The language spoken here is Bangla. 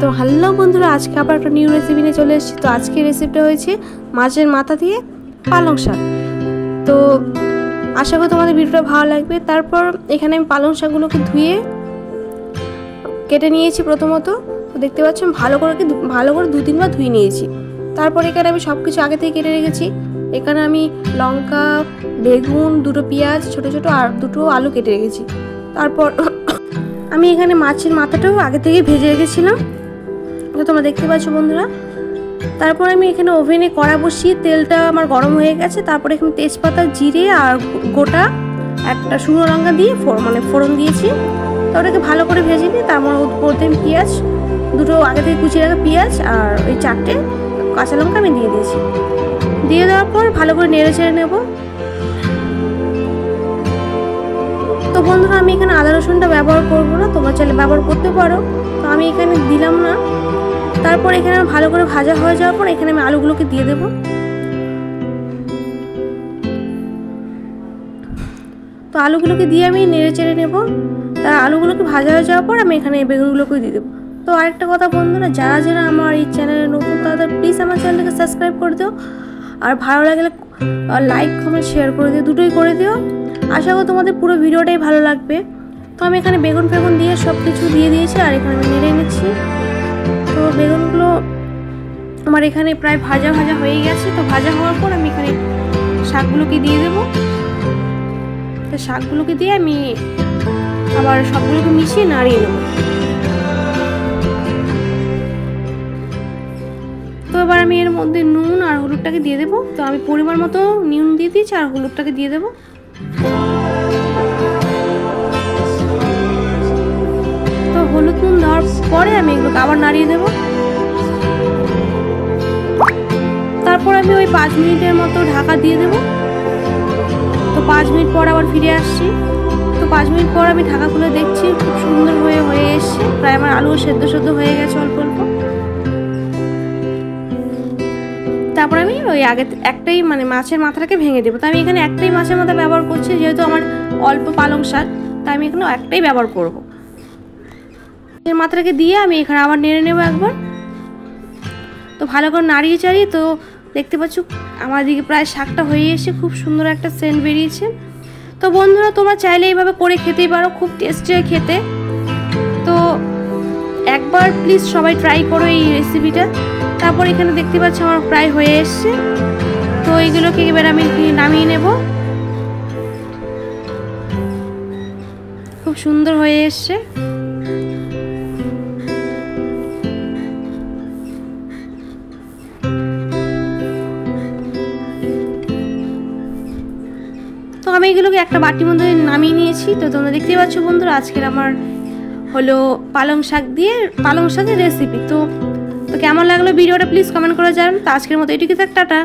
তো হ্যালো বন্ধুরা, আজকে আবার একটা নিউ রেসিপি নিয়ে চলে এসেছি। তো আজকে রেসিপিটা হয়েছে মাছের মাথা দিয়ে পালং শাক। তো আশা করি তোমাদের ভিডিওটা ভালো লাগবে। তারপর এখানে আমি পালং শাকগুলোকে ধুয়ে কেটে নিয়েছি। প্রথমত তো দেখতে পাচ্ছ ভালো করে 2-3 বার ধুয়ে নিয়েছি। তারপর এখানে আমি সব কিছু আগে থেকে কেটে রেখেছি। এখানে আমি লঙ্কা, বেগুন, 2টো পেঁয়াজ ছোটো ছোটো আর 2টো আলু কেটে রেখেছি। তারপর আমি এখানে মাছের মাথাটাও আগে থেকে ভেজে রেখেছিলাম, তোমরা দেখতে পাচ্ছ বন্ধুরা। তারপর আমি এখানে ওভেনে কড়া বসিয়ে তেলটা আমার গরম হয়ে গেছে। তারপর এখানে তেজপাতা, জিরে আর গোটা একটা শুকনো লঙ্কা দিয়ে ফোড়ন দিয়েছি। তো ওটাকে ভালো করে ভেজে নিই। তারপর ওতে পেঁয়াজ 2টো আগে থেকে কুচিয়ে রাখা পেঁয়াজ আর ওই 4টে কাঁচা লঙ্কা আমি দিয়ে দিয়েছি। দিয়ে দেওয়ার পর ভালো করে নেড়ে চেড়ে নেব। তো বন্ধুরা, আমি এখানে আদা রসুনটা ব্যবহার করবো না, তোমরা চাইলে ব্যবহার করতে পারো। তো আমি এখানে দিলাম না। তারপর এখানে ভালো করে ভাজা হয়ে যাওয়ার পর এখানে আমি আলুগুলোকে দিয়ে দেব। তো আলুগুলোকে দিয়ে আমি নেড়ে চেড়ে নেব। তা আলুগুলোকে ভাজা হয়ে যাওয়ার পর আমি এখানে বেগুনগুলোকে দিয়ে দেবো। তো আরেকটা কথা বন্ধুরা, যারা যারা আমার এই চ্যানেলে নতুন তারা প্লিজ আমার চ্যানেলটাকে সাবস্ক্রাইব করে দিও। আর ভালো লাগলে লাইক, কমেন্ট, শেয়ার করে দিও, দুটোই করে দিও। আশা করি তোমাদের পুরো ভিডিওটাই ভালো লাগবে। তো আমি এখানে বেগুন দিয়ে সব কিছু দিয়ে দিয়েছি আর এখানে আমি নেড়ে নিচ্ছি। তো বেগুনগুলো আমার এখানে প্রায় ভাজা হয়ে গেছে। তো ভাজা হওয়ার পর আমি এখানে শাকগুলোকে দিয়ে দেবো। তো শাকগুলোকে দিয়ে আমি আবার সবগুলোকে মিশিয়ে নাড়িয়ে নেব। তো এবার আমি এর মধ্যে নুন আর হলুদটাকে দিয়ে দেবো। তো আমি পরিমাণ মতো নুন দিয়ে দিয়েছি আর হলুদটাকে দিয়ে দেবো। তো হলুদ নুন দেওয়ার পরে আমি এগুলোকে আবার নাড়িয়ে দেবো। তারপর আমি ওই 5 মিনিটের মতো ঢাকা দিয়ে দেবো। তো 5 মিনিট পর আবার ফিরে আসছি। তো 5 মিনিট পর আমি ঢাকা খুলে দেখছি খুব সুন্দর হয়ে এসছে। প্রায় আমার আলু সেদ্ধ হয়ে গেছে অল্প অল্প। তারপর আমি ওই আগে একটাই মাছের মাথাটাকে ভেঙে দেবো। তো আমি এখানে একটাই মাছের মাথা ব্যবহার করছি, যেহেতু আমার অল্প পালং শাক, তাই আমি এখানে একটাই ব্যবহার করবো। মাছের মাথাটাকে দিয়ে আমি এখানে আবার নেড়ে নেবো একবার। তো ভালো করে নাড়িয়ে চাড়িয়ে, তো দেখতে পাচ্ছ আমার দিকে প্রায় শাকটা হয়ে এসে খুব সুন্দর একটা সেন্ট বেরিয়েছে। তো বন্ধুরা, তোমরা চাইলে এইভাবে করে খেতেই পারো, খুব টেস্টি হয় খেতে। তো একবার প্লিজ সবাই ট্রাই করো এই রেসিপিটা। তারপর এখানে দেখতে পাচ্ছ আমার প্রায় হয়ে এসছে। তো এইগুলোকে এবার আমি নামিয়ে নেব। খুব সুন্দর হয়ে এসছে। তো আমি এগুলোকে একটা বাটির মধ্যে নামিয়ে নিয়েছি। তো তোমরা দেখতেই পাচ্ছ বন্ধুরা, আজকের আমার হলো পালং শাকের রেসিপি। তো কেমন লাগলো ভিডিওটা প্লিজ কমেন্ট করে জানান। তো আজকের মতো এটুকু থাক, টাটা।